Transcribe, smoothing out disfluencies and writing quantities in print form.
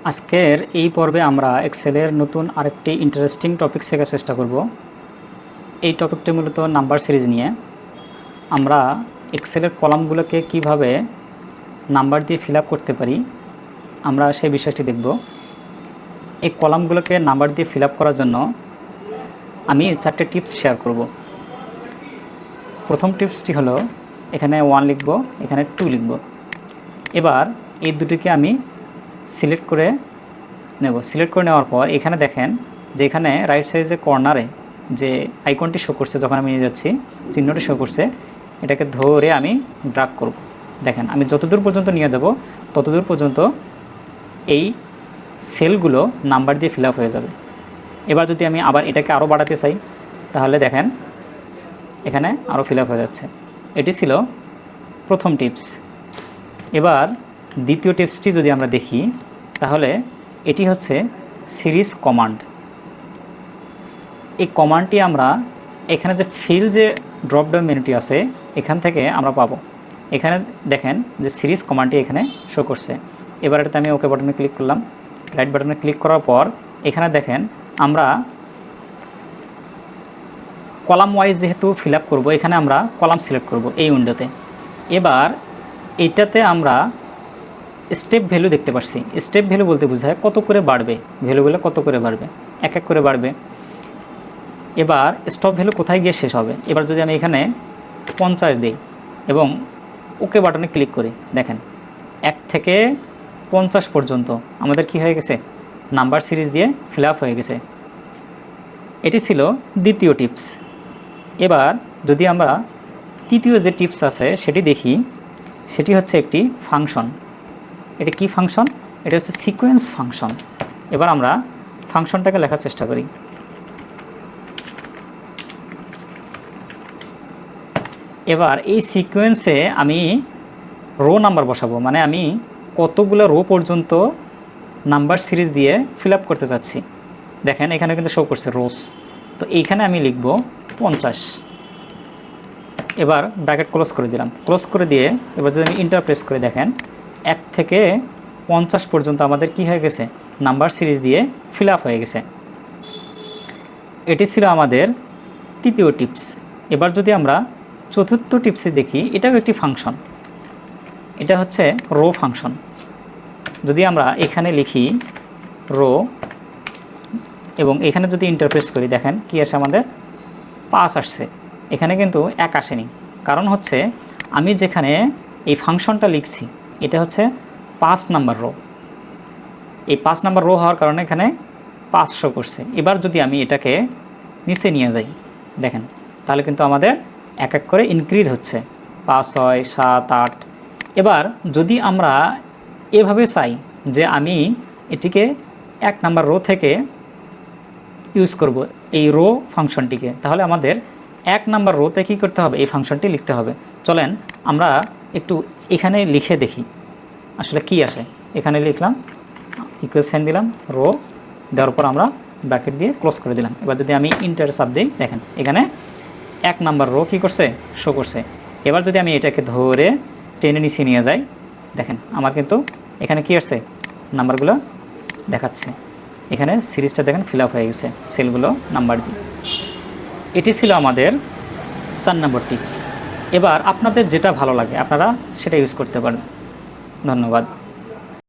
আজকের এই পর্বে আমরা এক্সেলের নতুন আরেকটি ইন্টারেস্টিং টপিক শেখার চেষ্টা করব। এই টপিকটি মূলত নাম্বার সিরিজ নিয়ে। আমরা এক্সেলের কলামগুলোকে কিভাবে নাম্বার দিয়ে ফিল আপ করতে পারি আমরা সেই বিষয়টি দেখব। এই কলামগুলোকে নাম্বার দিয়ে ফিল আপ করার জন্য আমি 4টে টিপস শেয়ার করব। প্রথম টিপসটি হলো এখানে 1 লিখব, এখানে 2 লিখব। এবার এই দুটিকে আমি সিলেক্ট করে নেব। সিলেক্ট করে নেওয়ার পর এখানে দেখেন যে এখানে রাইট সাইডে কর্নারে যে আইকনটি শো করছে, যখন আমি নিয়ে যাচ্ছি চিহ্নটি শো করছে, এটাকে ধরে আমি ড্রাগ করব। দেখেন আমি যতদূর পর্যন্ত নিয়ে যাব ততদূর পর্যন্ত এই সেলগুলো নাম্বার দিয়ে ফিল আপ হয়ে যাবে। এবার যদি আমি আবার এটাকে আরও বাড়াতে চাই তাহলে দেখেন এখানে আরও ফিল আপ হয়ে যাচ্ছে। এটি ছিল প্রথম টিপস। এবার দ্বিতীয় টিপসটি যদি আমরা দেখি তাহলে এটি হচ্ছে সিরিজ কমান্ড। এই কমান্ডটি আমরা এখানে যে ফিল যে ড্রপ ডাউন মেনুটি আছে এখান থেকে আমরা পাবো। এখানে দেখেন যে সিরিজ কমান্ডটি এখানে শো করছে। এবার এটাতে আমি ওকে বাটনে ক্লিক করলাম। রাইট বাটনে ক্লিক করার পর এখানে দেখেন আমরা কলাম ওয়াইজ যেহেতু ফিল আপ করবো, এখানে আমরা কলাম সিলেক্ট করব এই উইন্ডোতে। এবার এইটাতে আমরা স্টেপ ভ্যালু দেখতে পাচ্ছি। স্টেপ ভ্যালু বলতে বোঝায় কত করে বাড়বে, ভ্যালুগুলো কত করে বাড়বে, এক এক করে বাড়বে। এবার স্টপ ভ্যালু কোথায় গিয়ে শেষ হবে। এবার যদি আমি এখানে 50 দিই এবং ওকে বাটনে ক্লিক করি, দেখেন 1 থেকে 50 পর্যন্ত আমাদের কি হয়ে গেছে, নাম্বার সিরিজ দিয়ে ফিল আপ হয়ে গেছে। এটি ছিল দ্বিতীয় টিপস। এবার যদি আমরা তৃতীয় যে টিপস আছে সেটি দেখি, সেটি হচ্ছে একটি ফাংশন। এটা কি ফাংশন? এটা হচ্ছে সিকোয়েন্স ফাংশন। এবার আমরা ফাংশনটাকে লেখার চেষ্টা করি। এবার এই সিকোয়েন্সে আমি রো নাম্বার বসাবো, মানে আমি কতগুলো রো পর্যন্ত নাম্বার সিরিজ দিয়ে ফিল আপ করতে চাচ্ছি। দেখেন এখানে কিন্তু শো করছে রোস, তো এইখানে আমি লিখব 50। এবার ব্র্যাকেট ক্লোজ করে দিলাম। ক্লোজ করে দিয়ে এবার যদি আমি ইন্টার প্রেস করে দেখেন 1 থেকে 50 পর্যন্ত আমাদের কি হয়ে গেছে, নাম্বার সিরিজ দিয়ে ফিল আপ হয়ে গেছে। এটি ছিল আমাদের তৃতীয় টিপস। এবার যদি আমরা চতুর্থ টিপসে দেখি, এটাও একটি ফাংশন। এটা হচ্ছে রো ফাংশন। যদি আমরা এখানে লিখি রো এবং এখানে যদি ইন্টারপ্রেস করি, দেখেন কি আসে, আমাদের 5 আসছে। এখানে কিন্তু 1 আসেনি। কারণ হচ্ছে আমি যেখানে এই ফাংশনটা লিখছি এটা হচ্ছে 5 নাম্বার রো। এই 5 নাম্বার রো হওয়ার কারণে এখানে 500 করছে। এবার যদি আমি এটাকে নিচে নিয়ে যাই, দেখেন তাহলে কিন্তু আমাদের এক এক করে ইনক্রিজ হচ্ছে, 5, 6, 7, 8। এবার যদি আমরা এভাবে চাই যে আমি এটিকে 1 নাম্বার রো থেকে ইউজ করব এই রো ফাংশনটিকে, তাহলে আমাদের 1 নাম্বার রোতে কী করতে হবে, এই ফাংশনটি লিখতে হবে। চলেন আমরা একটু এখানে লিখে দেখি আসলে কি আসে। এখানে লিখলাম, ইকুয়াল সাইন দিলাম, রো দেওয়ার পর আমরা ব্র্যাকেট দিয়ে ক্লোজ করে দিলাম। এবার যদি আমি ইন্টার চাপ দিই, দেখেন এখানে 1 নাম্বার রো কী করছে, শো করছে। এবার যদি আমি এটাকে ধরে টেনে নিচে নিয়ে যাই, দেখেন আমার কিন্তু এখানে কি আসছে, নাম্বারগুলো দেখাচ্ছে। এখানে সিরিজটা দেখেন ফিল আপ হয়ে গেছে সেলগুলো নাম্বার দিয়ে। এটি ছিল আমাদের 4 নম্বর টিপস। এবার আপনাদের যেটা ভালো লাগে আপনারা সেটা ইউজ করতে পারেন। ধন্যবাদ।